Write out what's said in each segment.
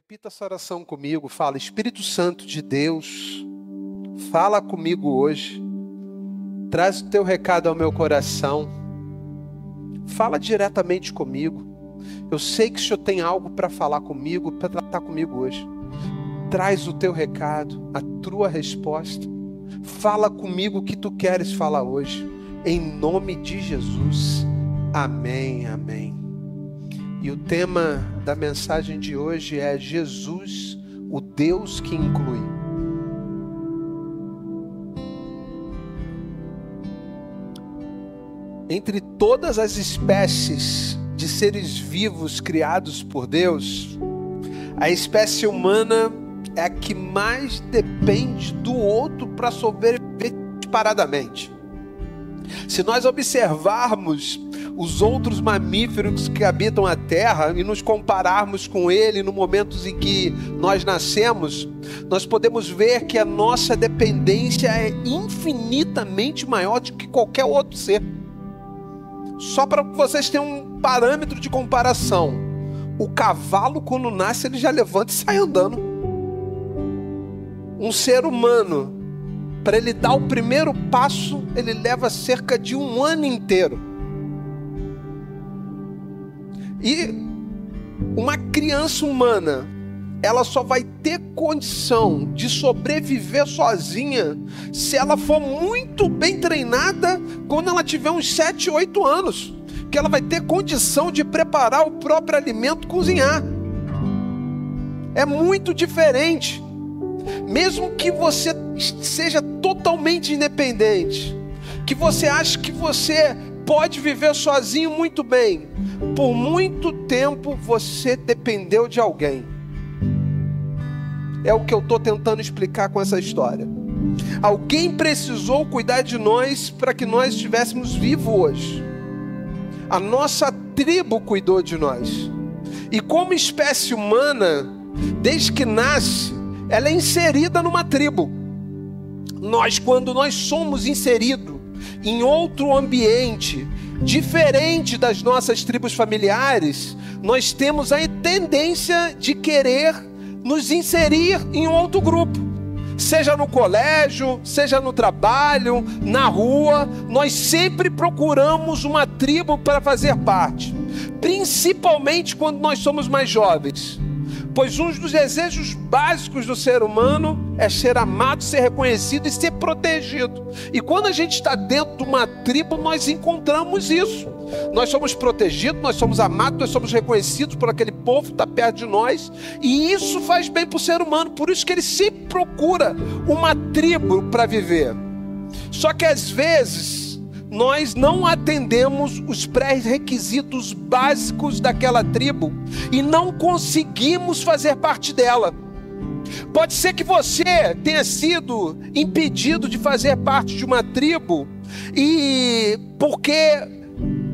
Repita essa oração comigo, fala: Espírito Santo de Deus, fala comigo hoje, traz o teu recado ao meu coração, fala diretamente comigo. Eu sei que o Senhor tem algo para falar comigo, para tratar comigo hoje. Traz o teu recado, a tua resposta, fala comigo o que tu queres falar hoje, em nome de Jesus, amém, amém. E o tema da mensagem de hoje é Jesus, o Deus que inclui. Entre todas as espécies de seres vivos criados por Deus, a espécie humana é a que mais depende do outro para sobreviver disparadamente. Se nós observarmos os outros mamíferos que habitam a Terra e nos compararmos com ele no momentos em que nós nascemos, nós podemos ver que a nossa dependência é infinitamente maior do que qualquer outro ser. Só para vocês terem um parâmetro de comparação, o cavalo, quando nasce, ele já levanta e sai andando. Um ser humano, para ele dar o primeiro passo, ele leva cerca de um ano inteiro. E uma criança humana, ela só vai ter condição de sobreviver sozinha se ela for muito bem treinada quando ela tiver uns 7, 8 anos. Que ela vai ter condição de preparar o próprio alimento, cozinhar. É muito diferente. Mesmo que você seja totalmente independente, que você ache que você pode viver sozinho muito bem, por muito tempo você dependeu de alguém. É o que eu estou tentando explicar com essa história. Alguém precisou cuidar de nós para que nós estivéssemos vivos hoje. A nossa tribo cuidou de nós. E como espécie humana, desde que nasce, ela é inserida numa tribo. Quando nós somos inseridos em outro ambiente, diferente das nossas tribos familiares, nós temos a tendência de querer nos inserir em outro grupo. Seja no colégio, seja no trabalho, na rua, nós sempre procuramos uma tribo para fazer parte. Principalmente quando nós somos mais jovens. Pois um dos desejos básicos do ser humano é ser amado, ser reconhecido e ser protegido. E quando a gente está dentro de uma tribo, nós encontramos isso. Nós somos protegidos, nós somos amados, nós somos reconhecidos por aquele povo que está perto de nós. E isso faz bem para o ser humano, por isso que ele sempre procura uma tribo para viver. Só que às vezes nós não atendemos os pré-requisitos básicos daquela tribo e não conseguimos fazer parte dela. Pode ser que você tenha sido impedido de fazer parte de uma tribo e porque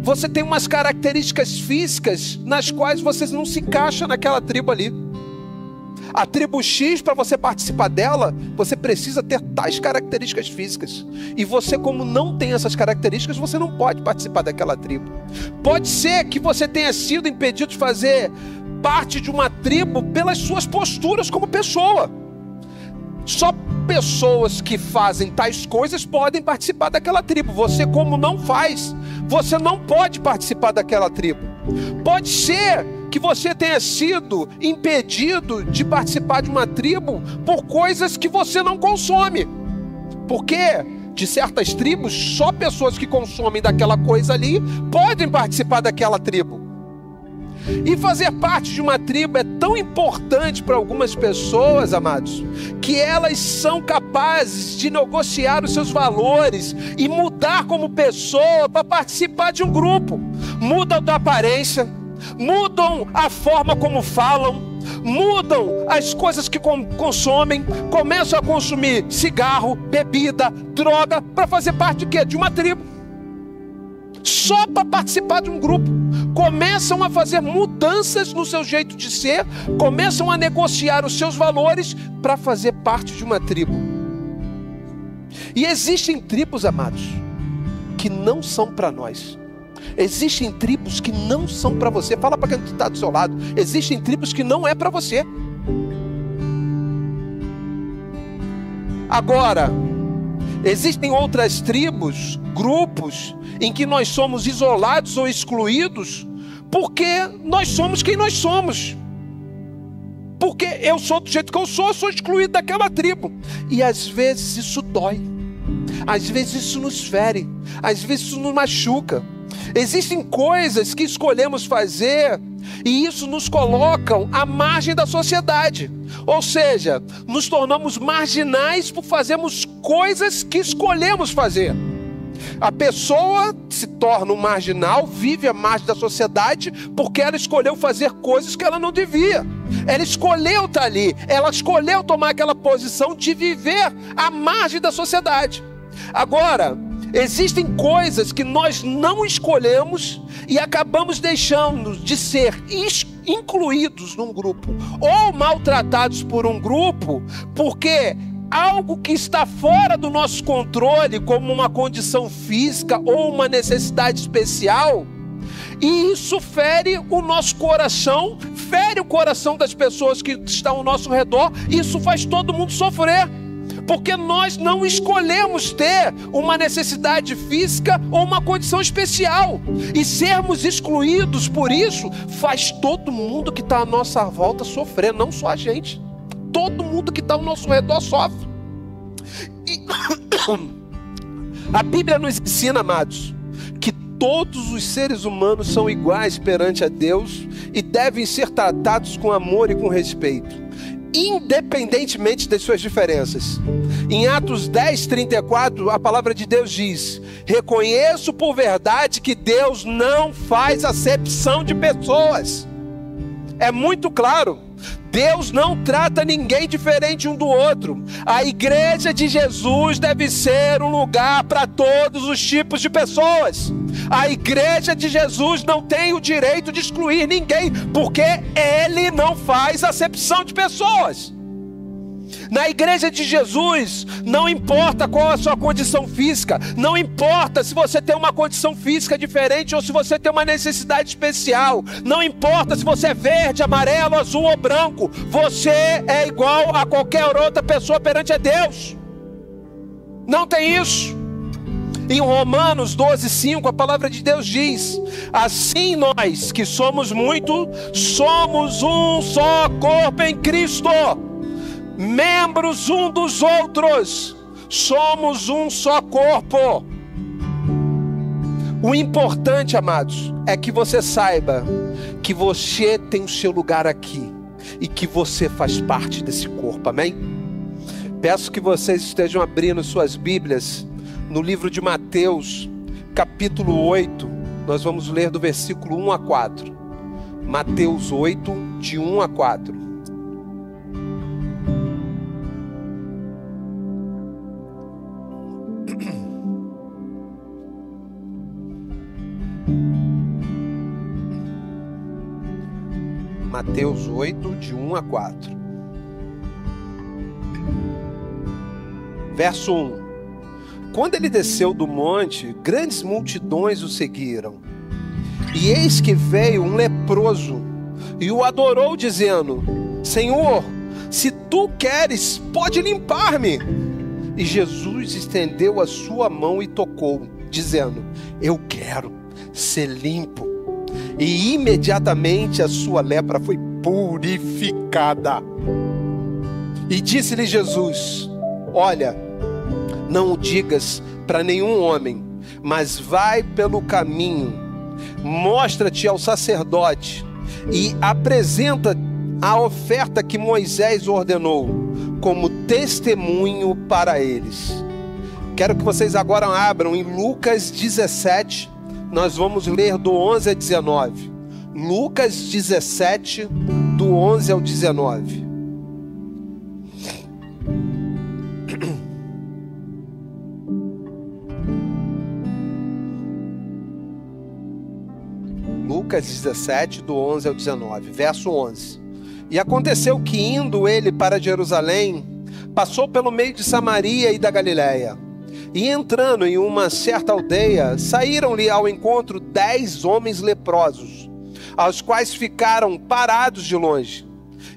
você tem umas características físicas nas quais você não se encaixa naquela tribo ali. A tribo X, para você participar dela, você precisa ter tais características físicas. E você, como não tem essas características, você não pode participar daquela tribo. Pode ser que você tenha sido impedido de fazer parte de uma tribo pelas suas posturas como pessoa. Só pessoas que fazem tais coisas podem participar daquela tribo. Você, como não faz, você não pode participar daquela tribo. Pode ser que você tenha sido impedido de participar de uma tribo por coisas que você não consome. Porque de certas tribos, só pessoas que consomem daquela coisa ali podem participar daquela tribo. E fazer parte de uma tribo é tão importante para algumas pessoas, amados, que elas são capazes de negociar os seus valores e mudar como pessoa para participar de um grupo. Mudam da aparência, mudam a forma como falam, mudam as coisas que consomem, começam a consumir cigarro, bebida, droga, para fazer parte de quê? De uma tribo. Só para participar de um grupo. Começam a fazer mudanças no seu jeito de ser, começam a negociar os seus valores para fazer parte de uma tribo. E existem tribos, amados, que não são para nós. Existem tribos que não são para você. Fala para quem está do seu lado. Existem tribos que não é para você. Agora, existem outras tribos, grupos, em que nós somos isolados ou excluídos, porque nós somos quem nós somos. Porque eu sou do jeito que eu sou excluído daquela tribo. E às vezes isso dói. Às vezes isso nos fere. Às vezes isso nos machuca. Existem coisas que escolhemos fazer e isso nos coloca à margem da sociedade. Ou seja, nos tornamos marginais por fazermos coisas que escolhemos fazer. A pessoa se torna um marginal, vive à margem da sociedade porque ela escolheu fazer coisas que ela não devia. Ela escolheu estar ali, ela escolheu tomar aquela posição de viver à margem da sociedade. Agora, existem coisas que nós não escolhemos e acabamos deixando de ser incluídos num grupo ou maltratados por um grupo porque algo que está fora do nosso controle, como uma condição física ou uma necessidade especial, e isso fere o nosso coração, fere o coração das pessoas que estão ao nosso redor, e isso faz todo mundo sofrer, porque nós não escolhemos ter uma necessidade física ou uma condição especial, e sermos excluídos por isso faz todo mundo que está à nossa volta sofrer, não só a gente. Todo mundo que está ao nosso redor sofre. E a Bíblia nos ensina, amados, que todos os seres humanos são iguais perante a Deus e devem ser tratados com amor e com respeito, independentemente das suas diferenças. Em Atos 10:34, a palavra de Deus diz: reconheço por verdade que Deus não faz acepção de pessoas. É muito claro. Deus não trata ninguém diferente um do outro. A igreja de Jesus deve ser um lugar para todos os tipos de pessoas. A igreja de Jesus não tem o direito de excluir ninguém, porque Ele não faz acepção de pessoas. Na igreja de Jesus, não importa qual a sua condição física, não importa se você tem uma condição física diferente ou se você tem uma necessidade especial, não importa se você é verde, amarelo, azul ou branco, você é igual a qualquer outra pessoa perante a Deus. Não tem isso. Em Romanos 12:5, a palavra de Deus diz: assim nós que somos muito, somos um só corpo em Cristo, membros um dos outros, somos um só corpo. O importante, amados, é que você saiba que você tem o seu lugar aqui e que você faz parte desse corpo, amém? Peço que vocês estejam abrindo suas Bíblias no livro de Mateus, capítulo 8, nós vamos ler do versículo 1 a 4. Mateus 8, de 1 a 4. Mateus 8, de 1 a 4. Verso 1. Quando ele desceu do monte, grandes multidões o seguiram. E eis que veio um leproso e o adorou, dizendo: Senhor, se tu queres, pode limpar-me. E Jesus estendeu a sua mão e tocou, dizendo: eu quero ser limpo. E imediatamente a sua lepra foi purificada. E disse-lhe Jesus: olha, não o digas para nenhum homem, mas vai pelo caminho, mostra-te ao sacerdote e apresenta a oferta que Moisés ordenou como testemunho para eles. Quero que vocês agora abram em Lucas 17, nós vamos ler do 11 a 19. Lucas 17, do 11 ao 19. Lucas 17, do 11 ao 19, verso 11. E aconteceu que, indo ele para Jerusalém, passou pelo meio de Samaria e da Galiléia. E entrando em uma certa aldeia, saíram-lhe ao encontro 10 homens leprosos, aos quais ficaram parados de longe.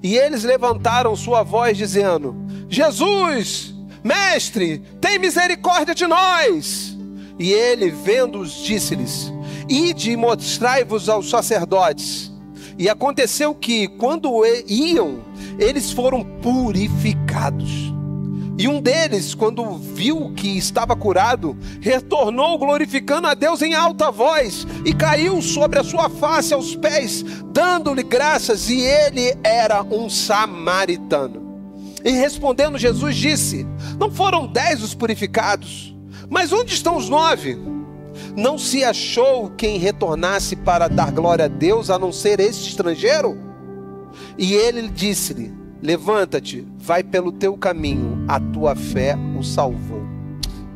E eles levantaram sua voz, dizendo: Jesus, mestre, tem misericórdia de nós. E ele, vendo-os, disse-lhes: ide e mostrai-vos aos sacerdotes. E aconteceu que, quando iam, eles foram purificados. E um deles, quando viu que estava curado, retornou glorificando a Deus em alta voz, e caiu sobre a sua face aos pés, dando-lhe graças, e ele era um samaritano. E respondendo Jesus disse: não foram 10 os purificados, mas onde estão os 9? Não se achou quem retornasse para dar glória a Deus, a não ser este estrangeiro? E ele disse-lhe: levanta-te, vai pelo teu caminho, a tua fé o salvou.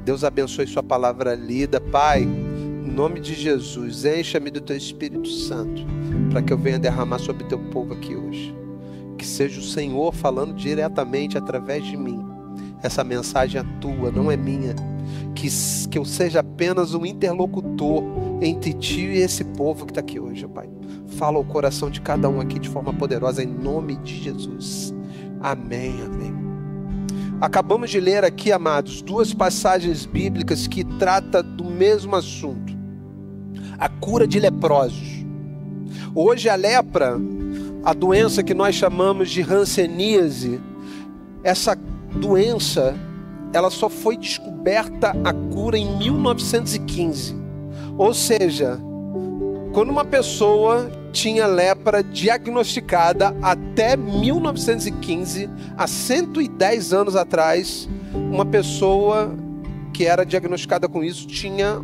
Deus abençoe sua palavra lida. Pai, em nome de Jesus, encha-me do teu Espírito Santo, para que eu venha derramar sobre teu povo aqui hoje. Que seja o Senhor falando diretamente através de mim. Essa mensagem é tua, não é minha. Que eu seja apenas um interlocutor entre ti e esse povo que está aqui hoje, Pai. Fala o coração de cada um aqui de forma poderosa, em nome de Jesus. Amém, amém. Acabamos de ler aqui, amados, 2 passagens bíblicas que tratam do mesmo assunto: a cura de leprosos. Hoje a lepra, a doença que nós chamamos de hanseníase, essa doença, ela só foi descoberta a cura em 1915. Ou seja, quando uma pessoa tinha lepra diagnosticada até 1915, há 110 anos atrás, uma pessoa que era diagnosticada com isso tinha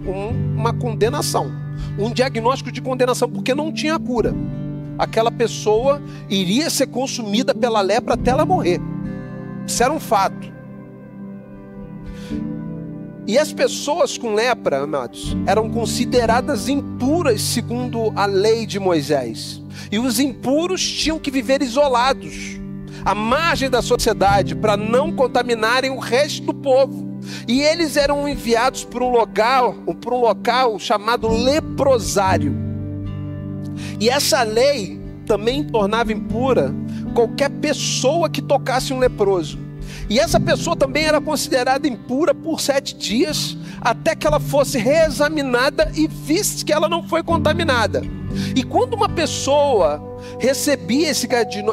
uma condenação, um diagnóstico de condenação, porque não tinha cura. Aquela pessoa iria ser consumida pela lepra até ela morrer. Isso era um fato. E as pessoas com lepra, amados, eram consideradas impuras segundo a lei de Moisés. E os impuros tinham que viver isolados, à margem da sociedade, para não contaminarem o resto do povo. E eles eram enviados para um local chamado leprosário. E essa lei também tornava impura qualquer pessoa que tocasse um leproso. E essa pessoa também era considerada impura por 7 dias, até que ela fosse reexaminada e visse que ela não foi contaminada. E quando uma pessoa recebia esse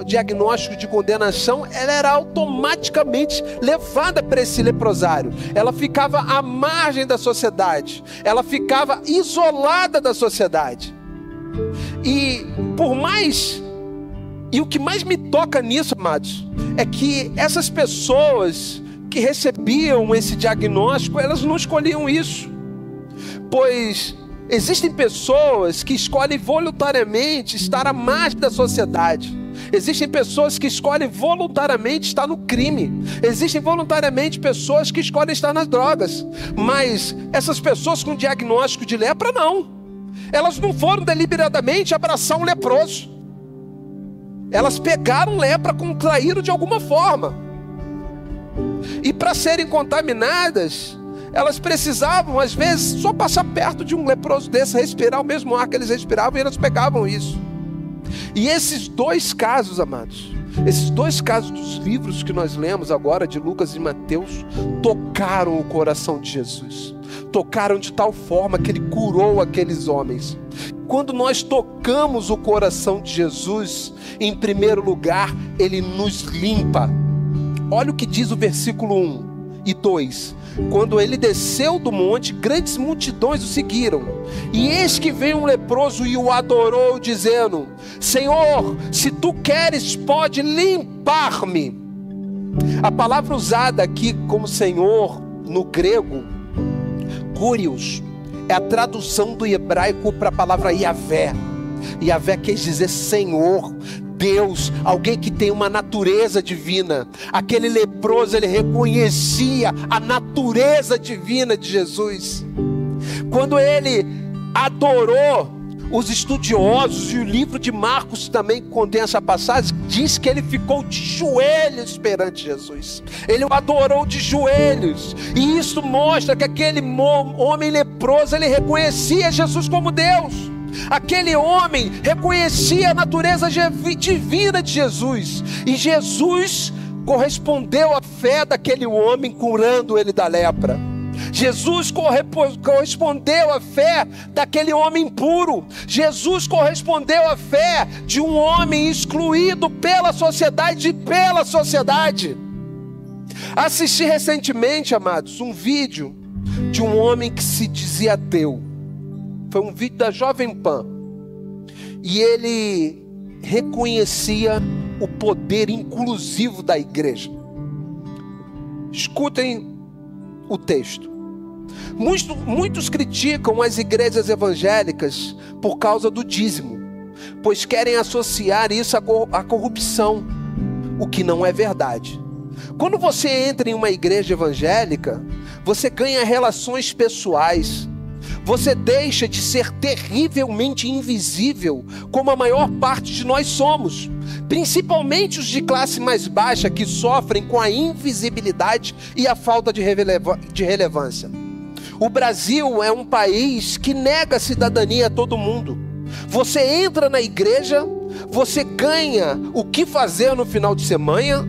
diagnóstico de condenação, ela era automaticamente levada para esse leprosário. Ela ficava à margem da sociedade, ela ficava isolada da sociedade. E o que mais me toca nisso, amados, é que essas pessoas que recebiam esse diagnóstico, elas não escolhiam isso. Pois existem pessoas que escolhem voluntariamente estar à margem da sociedade. Existem pessoas que escolhem voluntariamente estar no crime. Existem voluntariamente pessoas que escolhem estar nas drogas. Mas essas pessoas com diagnóstico de lepra, não. Elas não foram deliberadamente abraçar um leproso. Elas pegaram lepra, contraíram de alguma forma. E para serem contaminadas, elas precisavam, às vezes, só passar perto de um leproso desse, respirar o mesmo ar que eles respiravam, e elas pegavam isso. E esses 2 casos, amados, esses 2 casos dos livros que nós lemos agora, de Lucas e Mateus, tocaram o coração de Jesus. Tocaram de tal forma que ele curou aqueles homens. Quando nós tocamos o coração de Jesus, em primeiro lugar, ele nos limpa. Olha o que diz o versículo 1 e 2. Quando ele desceu do monte, grandes multidões o seguiram. E eis que veio um leproso e o adorou, dizendo: Senhor, se tu queres, pode limpar-me. A palavra usada aqui como Senhor, no grego, Kurios, é a tradução do hebraico para a palavra Yahvé. Yahvé quer dizer Senhor, Deus, alguém que tem uma natureza divina. Aquele leproso, ele reconhecia a natureza divina de Jesus. Quando ele adorou, os estudiosos, e o livro de Marcos também contém essa passagem, diz que ele ficou de joelhos perante Jesus. Ele o adorou de joelhos. E isso mostra que aquele homem leproso, ele reconhecia Jesus como Deus. Aquele homem reconhecia a natureza divina de Jesus. E Jesus correspondeu à fé daquele homem, curando ele da lepra. Jesus correspondeu à fé daquele homem impuro. Jesus correspondeu à fé de um homem excluído pela sociedade e pela sociedade. Assisti recentemente, amados, um vídeo de um homem que se dizia ateu. Foi um vídeo da Jovem Pan. E ele reconhecia o poder inclusivo da igreja. Escutem o texto. Muitos criticam as igrejas evangélicas por causa do dízimo, pois querem associar isso à corrupção, o que não é verdade. Quando você entra em uma igreja evangélica, você ganha relações pessoais. Você deixa de ser terrivelmente invisível, como a maior parte de nós somos, principalmente os de classe mais baixa, que sofrem com a invisibilidade e a falta de relevância. O Brasil é um país que nega a cidadania a todo mundo. Você entra na igreja, você ganha o que fazer no final de semana,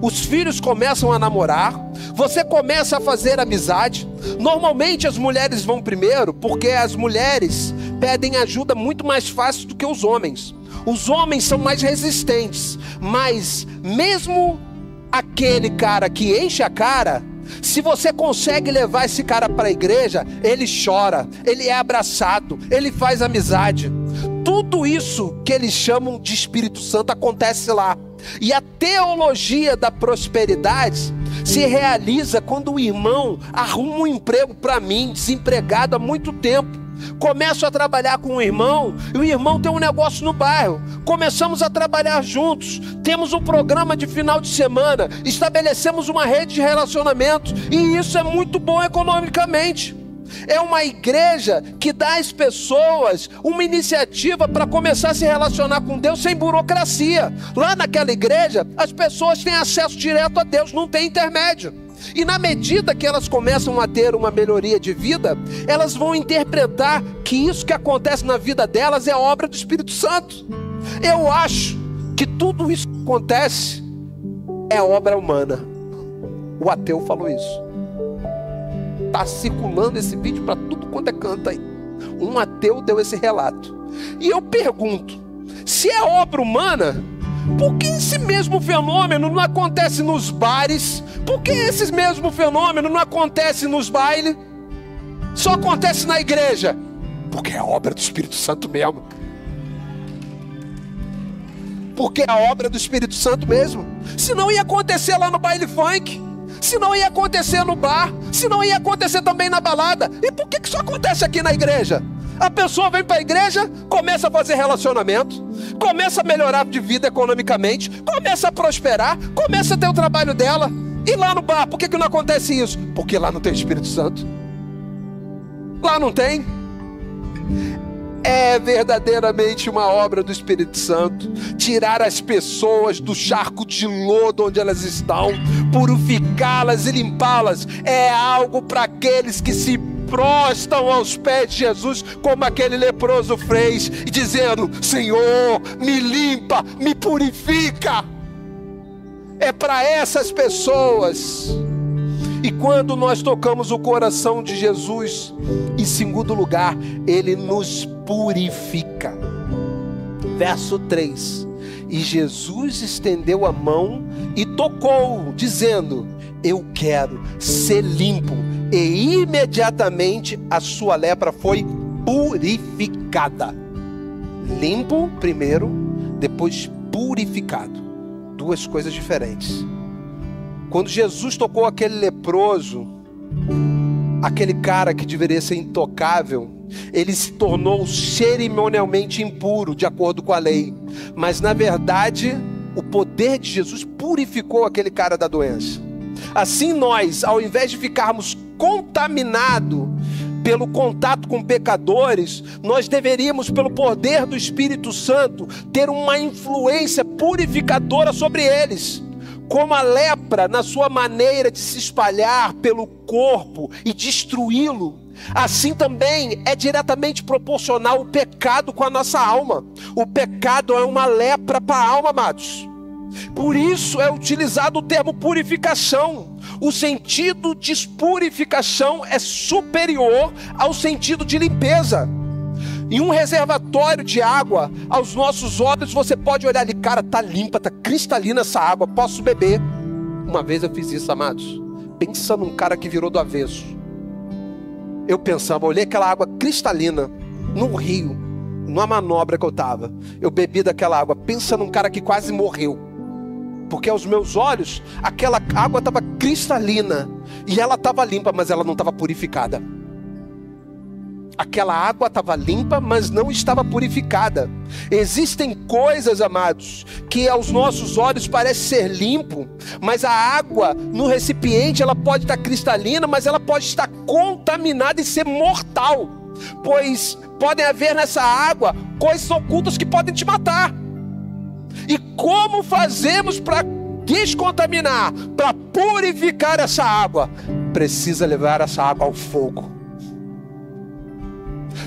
os filhos começam a namorar, você começa a fazer amizade. Normalmente as mulheres vão primeiro, porque as mulheres pedem ajuda muito mais fácil do que os homens. Os homens são mais resistentes, mas mesmo aquele cara que enche a cara, se você consegue levar esse cara para a igreja, ele chora, ele é abraçado, ele faz amizade. Tudo isso que eles chamam de Espírito Santo acontece lá. E a teologia da prosperidade se realiza quando o irmão arruma um emprego para mim, desempregado há muito tempo. Começo a trabalhar com o irmão, e o irmão tem um negócio no bairro. Começamos a trabalhar juntos, temos um programa de final de semana, estabelecemos uma rede de relacionamentos, e isso é muito bom economicamente. É uma igreja que dá às pessoas uma iniciativa para começar a se relacionar com Deus sem burocracia. Lá naquela igreja, as pessoas têm acesso direto a Deus, não tem intermédio. E na medida que elas começam a ter uma melhoria de vida, elas vão interpretar que isso que acontece na vida delas é obra do Espírito Santo. Eu acho que tudo isso que acontece é obra humana. O ateu falou isso. Está circulando esse vídeo para tudo quanto é canto aí. Um ateu deu esse relato. E eu pergunto, se é obra humana, por que esse mesmo fenômeno não acontece nos bares? Por que esse mesmo fenômeno não acontece nos bailes? Só acontece na igreja? Porque é obra do Espírito Santo mesmo. Porque é a obra do Espírito Santo mesmo. Senão ia acontecer lá no baile funk, senão ia acontecer no bar, senão ia acontecer também na balada. E por que só acontece aqui na igreja? A pessoa vem para a igreja, começa a fazer relacionamento, começa a melhorar de vida economicamente, começa a prosperar, começa a ter o trabalho dela. E lá no bar, por que não acontece isso? Porque lá não tem Espírito Santo. Lá não tem. É verdadeiramente uma obra do Espírito Santo. Tirar as pessoas do charco de lodo onde elas estão, purificá-las e limpá-las, é algo para aqueles que se prostam aos pés de Jesus, como aquele leproso fez, dizendo: Senhor, me limpa, me purifica. É para essas pessoas. E quando nós tocamos o coração de Jesus, em segundo lugar, Ele nos purifica. Verso 3: E Jesus estendeu a mão e tocou, dizendo: eu quero ser limpo. E imediatamente a sua lepra foi purificada. Limpo primeiro, depois purificado. Duas coisas diferentes. Quando Jesus tocou aquele leproso, aquele cara que deveria ser intocável, ele se tornou cerimonialmente impuro, de acordo com a lei. Mas na verdade, o poder de Jesus purificou aquele cara da doença. Assim nós, ao invés de ficarmos contaminados pelo contato com pecadores, nós deveríamos, pelo poder do Espírito Santo, ter uma influência purificadora sobre eles. Como a lepra, na sua maneira de se espalhar pelo corpo e destruí-lo, assim também é diretamente proporcional o pecado com a nossa alma. O pecado é uma lepra para a alma, amados. Por isso é utilizado o termo purificação. O sentido de purificação é superior ao sentido de limpeza. Em um reservatório de água, aos nossos olhos, você pode olhar ali, cara, tá limpa, tá cristalina essa água, posso beber. Uma vez eu fiz isso, amados, pensando num cara que virou do avesso. Eu pensava, olhei aquela água cristalina, num rio, numa manobra que eu tava. Eu bebi daquela água, pensa num cara que quase morreu. Porque aos meus olhos, aquela água estava cristalina, e ela estava limpa, mas ela não estava purificada. Aquela água estava limpa, mas não estava purificada. Existem coisas, amados, que aos nossos olhos parece ser limpo, mas a água no recipiente, ela pode estar cristalina, mas ela pode estar contaminada e ser mortal. Pois podem haver nessa água coisas ocultas que podem te matar. E como fazemos para descontaminar, para purificar essa água? Precisa levar essa água ao fogo.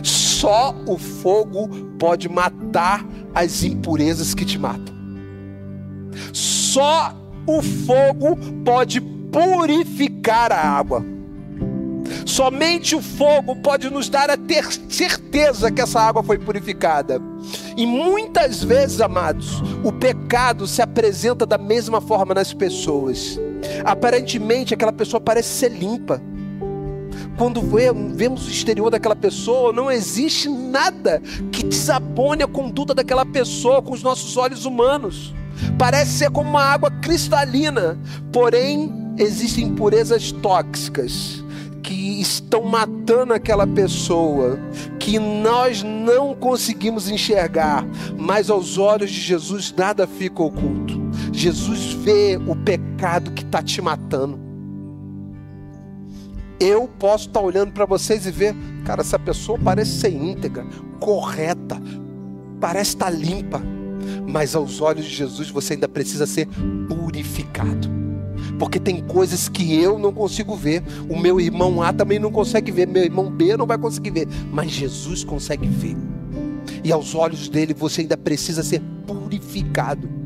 Só o fogo pode matar as impurezas que te matam. Só o fogo pode purificar a água. Somente o fogo pode nos dar a ter certeza que essa água foi purificada. E muitas vezes, amados, o pecado se apresenta da mesma forma nas pessoas. Aparentemente aquela pessoa parece ser limpa. Quando vemos o exterior daquela pessoa, não existe nada que desabone a conduta daquela pessoa com os nossos olhos humanos. Parece ser como uma água cristalina, porém existem impurezas tóxicas que estão matando aquela pessoa, que nós não conseguimos enxergar, mas aos olhos de Jesus nada fica oculto. Jesus vê o pecado que está te matando. Eu posso estar olhando para vocês e ver, cara, essa pessoa parece ser íntegra, correta, parece estar limpa, mas aos olhos de Jesus você ainda precisa ser purificado, porque tem coisas que eu não consigo ver, o meu irmão A também não consegue ver, meu irmão B não vai conseguir ver, mas Jesus consegue ver, e aos olhos dele você ainda precisa ser purificado.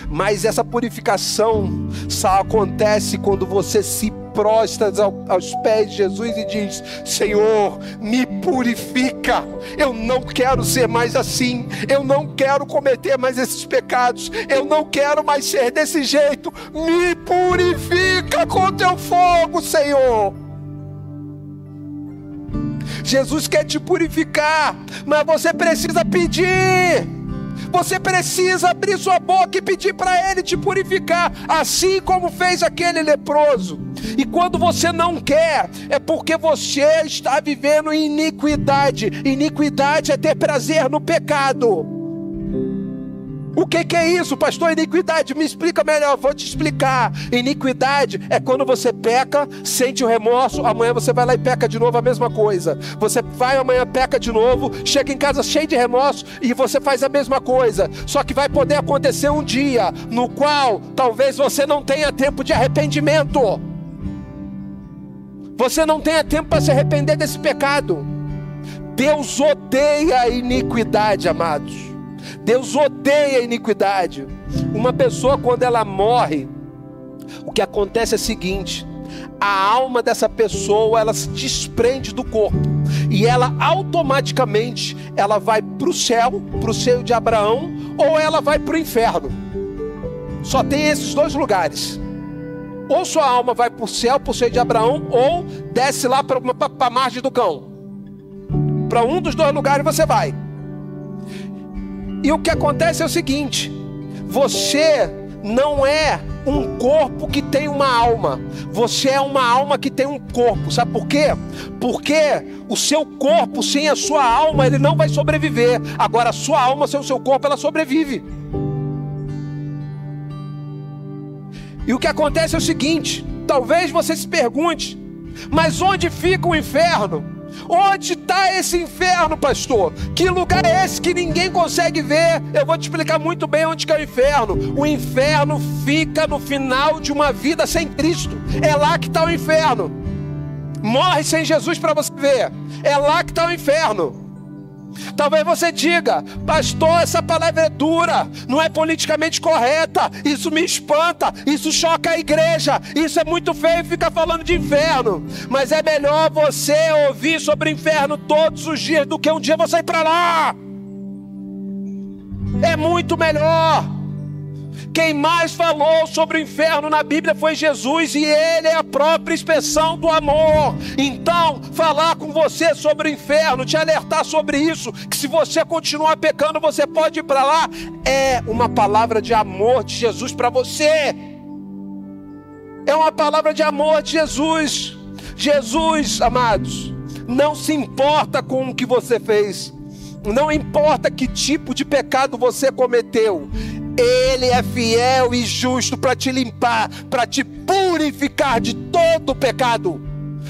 Mas essa purificação só acontece quando você se prostra aos pés de Jesus e diz: Senhor, me purifica, eu não quero ser mais assim, eu não quero cometer mais esses pecados, eu não quero mais ser desse jeito, me purifica com teu fogo, Senhor. Jesus quer te purificar, mas você precisa pedir. Você precisa abrir sua boca e pedir para Ele te purificar, assim como fez aquele leproso. E quando você não quer, é porque você está vivendo em iniquidade. Iniquidade é ter prazer no pecado. O que é isso, pastor? Iniquidade, me explica melhor, vou te explicar. Iniquidade é quando você peca, sente o remorso, amanhã você vai lá e peca de novo a mesma coisa. Você vai amanhã, peca de novo, chega em casa cheio de remorso e você faz a mesma coisa. Só que vai poder acontecer um dia no qual talvez você não tenha tempo de arrependimento. Você não tenha tempo para se arrepender desse pecado. Deus odeia a iniquidade, amados. Deus odeia a iniquidade. Uma pessoa, quando ela morre, o que acontece é o seguinte: a alma dessa pessoa, ela se desprende do corpo e ela automaticamente ela vai para o céu, para o seio de Abraão, ou ela vai para o inferno. Só tem esses dois lugares. Ou sua alma vai para o céu, para o seio de Abraão, ou desce lá para a margem do cão. Para um dos dois lugares você vai. E o que acontece é o seguinte: você não é um corpo que tem uma alma, você é uma alma que tem um corpo. Sabe por quê? Porque o seu corpo sem a sua alma, ele não vai sobreviver. Agora a sua alma sem o seu corpo, ela sobrevive. E o que acontece é o seguinte: talvez você se pergunte, mas onde fica o inferno? Onde está esse inferno, pastor? Que lugar é esse que ninguém consegue ver? Eu vou te explicar muito bem onde que é o inferno. O inferno fica no final de uma vida sem Cristo. É lá que está o inferno. Morre sem Jesus para você ver. É lá que está o inferno. Talvez você diga: pastor, essa palavra é dura, não é politicamente correta, isso me espanta, isso choca a igreja, isso é muito feio ficar falando de inferno. Mas é melhor você ouvir sobre o inferno todos os dias do que um dia você ir para lá. É muito melhor. Quem mais falou sobre o inferno na Bíblia foi Jesus, e Ele é a própria expressão do amor. Então, falar com você sobre o inferno, te alertar sobre isso, que se você continuar pecando, você pode ir para lá, é uma palavra de amor de Jesus para você. É uma palavra de amor de Jesus. Jesus, amados, não se importa com o que você fez, não importa que tipo de pecado você cometeu. Ele é fiel e justo para te limpar, para te purificar de todo pecado.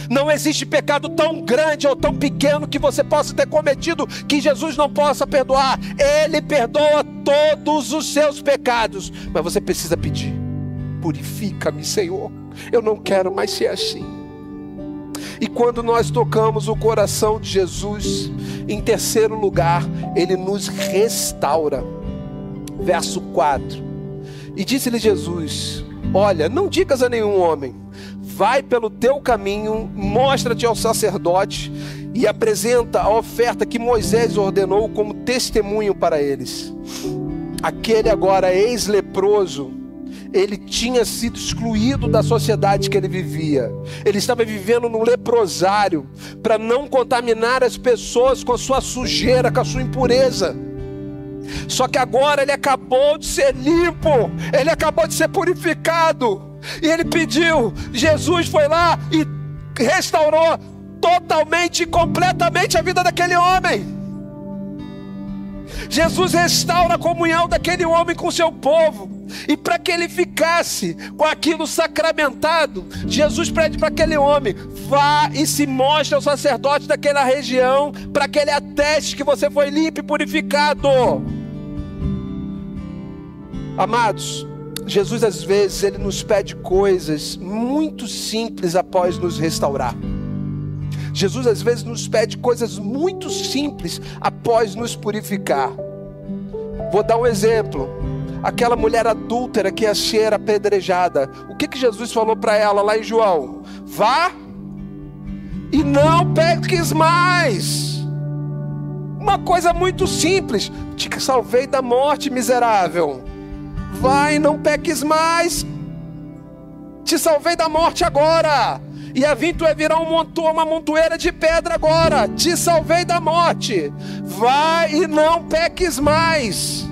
Não existe pecado tão grande ou tão pequeno que você possa ter cometido que Jesus não possa perdoar. Ele perdoa todos os seus pecados, mas você precisa pedir: purifica-me, Senhor, eu não quero mais ser assim. E quando nós tocamos o coração de Jesus, em terceiro lugar, Ele nos restaura. Verso 4: e disse-lhe Jesus: olha, não digas a nenhum homem, vai pelo teu caminho, mostra-te ao sacerdote e apresenta a oferta que Moisés ordenou como testemunho para eles. Aquele agora ex-leproso, ele tinha sido excluído da sociedade que ele vivia. Ele estava vivendo no leprosário para não contaminar as pessoas com a sua sujeira, com a sua impureza. Só que agora ele acabou de ser limpo, ele acabou de ser purificado, e ele pediu. Jesus foi lá e restaurou totalmente e completamente a vida daquele homem. Jesus restaura a comunhão daquele homem com o seu povo, e para que ele ficasse com aquilo sacramentado, Jesus pede para aquele homem: vá e se mostre ao sacerdote daquela região, para que ele ateste que você foi limpo e purificado. Amados, Jesus às vezes ele nos pede coisas muito simples após nos restaurar. Jesus às vezes nos pede coisas muito simples após nos purificar. Vou dar um exemplo. Aquela mulher adúltera que ia ser apedrejada, o que Jesus falou para ela lá em João? Vá e não peques mais. Uma coisa muito simples: te salvei da morte, miserável. Vai, não peques mais. Te salvei da morte agora. E a vir tu é virar uma montoeira de pedra agora. Te salvei da morte. Vai e não peques mais.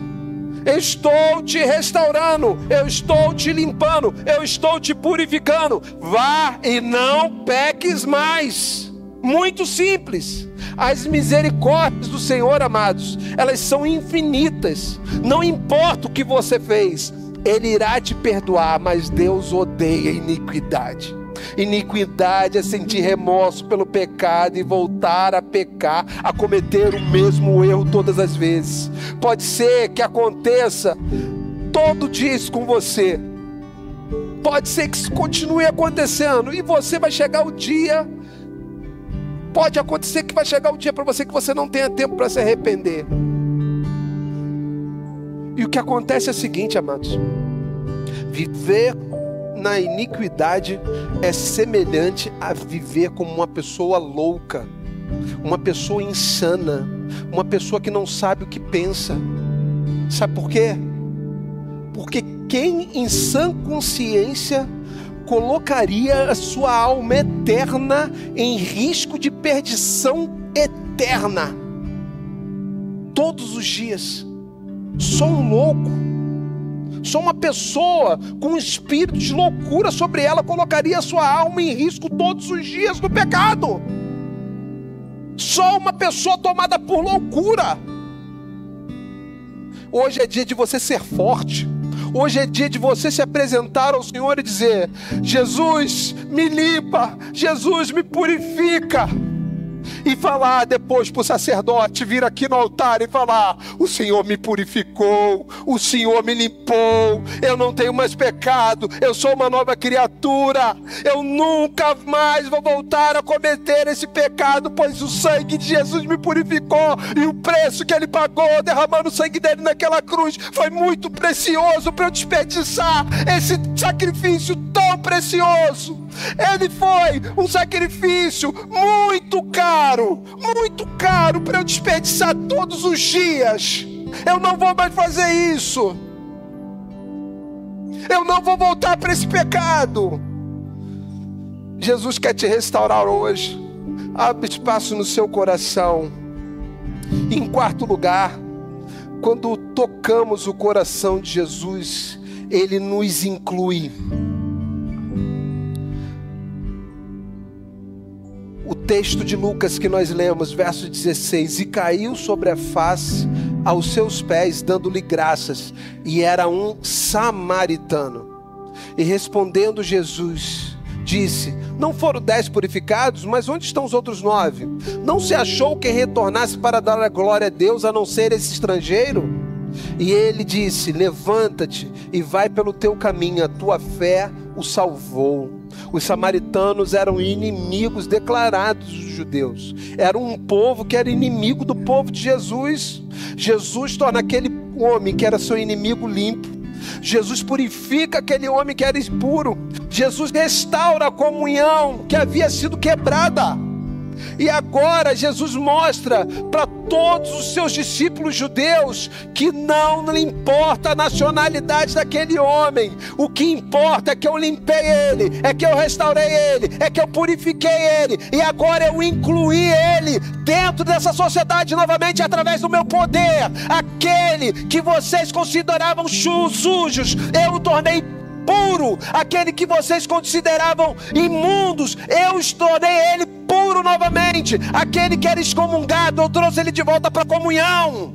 Eu estou te restaurando, eu estou te limpando, eu estou te purificando. Vá e não peques mais. Muito simples. As misericórdias do Senhor, amados, elas são infinitas. Não importa o que você fez, Ele irá te perdoar, mas Deus odeia iniquidade. Iniquidade é sentir remorso pelo pecado e voltar a pecar, a cometer o mesmo erro todas as vezes. Pode ser que aconteça todo dia isso com você. Pode ser que isso continue acontecendo, e você vai chegar o dia, pode acontecer que vai chegar o dia para você que você não tenha tempo para se arrepender. E o que acontece é o seguinte, amados: viver na iniquidade é semelhante a viver como uma pessoa louca, uma pessoa insana, uma pessoa que não sabe o que pensa. Sabe por quê? Porque quem em sã consciência colocaria a sua alma eterna em risco de perdição eterna todos os dias? Sou um louco, só uma pessoa com um espírito de loucura sobre ela colocaria a sua alma em risco todos os dias do pecado. Só uma pessoa tomada por loucura. Hoje é dia de você ser forte. Hoje é dia de você se apresentar ao Senhor e dizer: Jesus, me limpa, Jesus, me purifica. e falar depois para o sacerdote, vir aqui no altar e falar: o Senhor me purificou, o Senhor me limpou, eu não tenho mais pecado, eu sou uma nova criatura, eu nunca mais vou voltar a cometer esse pecado, pois o sangue de Jesus me purificou, e o preço que Ele pagou derramando o sangue dele naquela cruz foi muito precioso para eu desperdiçar esse sacrifício tão precioso. Ele foi um sacrifício muito caro para eu desperdiçar todos os dias. Eu não vou mais fazer isso. Eu não vou voltar para esse pecado. Jesus quer te restaurar hoje. Abre espaço no seu coração. Em quarto lugar, quando tocamos o coração de Jesus, Ele nos inclui. O texto de Lucas que nós lemos, verso 16: e caiu sobre a face aos seus pés, dando-lhe graças, e era um samaritano. E respondendo Jesus, disse: não foram 10 purificados, mas onde estão os outros 9? Não se achou quem retornasse para dar a glória a Deus, a não ser esse estrangeiro? E ele disse: levanta-te e vai pelo teu caminho, a tua fé o salvou. Os samaritanos eram inimigos declarados dos judeus. Era um povo que era inimigo do povo de Jesus. Jesus torna aquele homem que era seu inimigo limpo. Jesus purifica aquele homem que era impuro. Jesus restaura a comunhão que havia sido quebrada. E agora Jesus mostra para todos os seus discípulos judeus que não lhe importa a nacionalidade daquele homem. O que importa é que eu limpei ele, é que eu restaurei ele, é que eu purifiquei ele, e agora eu incluí ele dentro dessa sociedade novamente através do meu poder. Aquele que vocês consideravam sujos, eu o tornei puro. Aquele que vocês consideravam imundos, eu os tornei ele puro novamente. Aquele que era excomungado, eu trouxe ele de volta para a comunhão.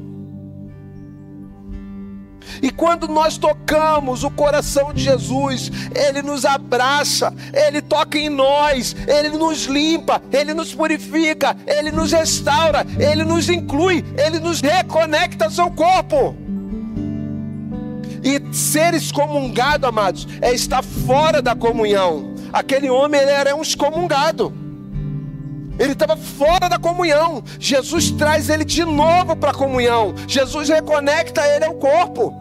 E quando nós tocamos o coração de Jesus, Ele nos abraça, Ele toca em nós, Ele nos limpa, Ele nos purifica, Ele nos restaura, Ele nos inclui, Ele nos reconecta ao seu corpo. E ser excomungado, amados, é estar fora da comunhão. Aquele homem, ele era um excomungado. Ele estava fora da comunhão. Jesus traz ele de novo para a comunhão. Jesus reconecta ele ao corpo.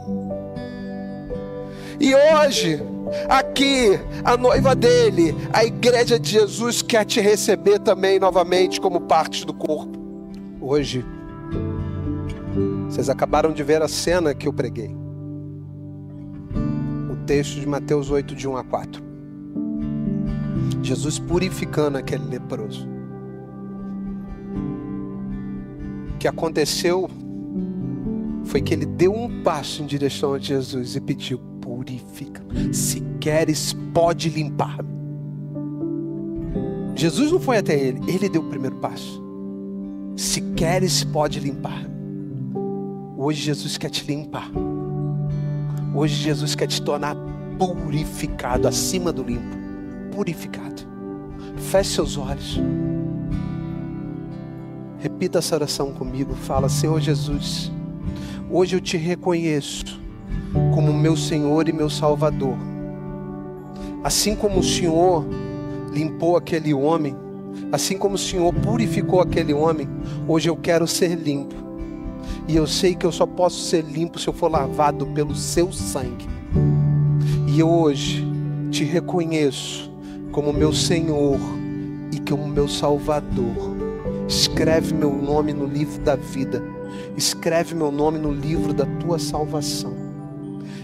E hoje, aqui, a noiva dele, a igreja de Jesus, quer te receber também novamente como parte do corpo. Hoje, vocês acabaram de ver a cena que eu preguei. Texto de Mateus 8, de 1 a 4. Jesus purificando aquele leproso. O que aconteceu foi que ele deu um passo em direção a Jesus e pediu: purifica, se queres pode limpar-me. Jesus não foi até ele, ele deu o primeiro passo. Se queres pode limpar-me. Hoje Jesus quer te limpar. Hoje Jesus quer te tornar purificado, acima do limpo, purificado. Feche seus olhos. Repita essa oração comigo. Fala: Senhor Jesus, hoje eu te reconheço como meu Senhor e meu Salvador. Assim como o Senhor limpou aquele homem, assim como o Senhor purificou aquele homem, hoje eu quero ser limpo. E eu sei que eu só posso ser limpo se eu for lavado pelo seu sangue. E hoje te reconheço como meu Senhor e como meu Salvador. Escreve meu nome no livro da vida. Escreve meu nome no livro da tua salvação.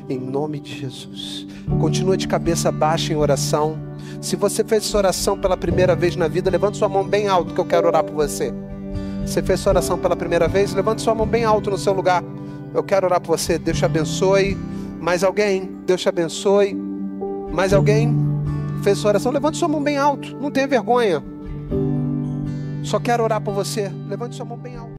Em nome de Jesus. Continua de cabeça baixa em oração. Se você fez essa oração pela primeira vez na vida, levante sua mão bem alto que eu quero orar por você. Você fez sua oração pela primeira vez? Levante sua mão bem alto no seu lugar. Eu quero orar por você. Deus te abençoe. Mais alguém? Deus te abençoe. Mais alguém? Fez sua oração? Levante sua mão bem alto. Não tenha vergonha. Só quero orar por você. Levante sua mão bem alto.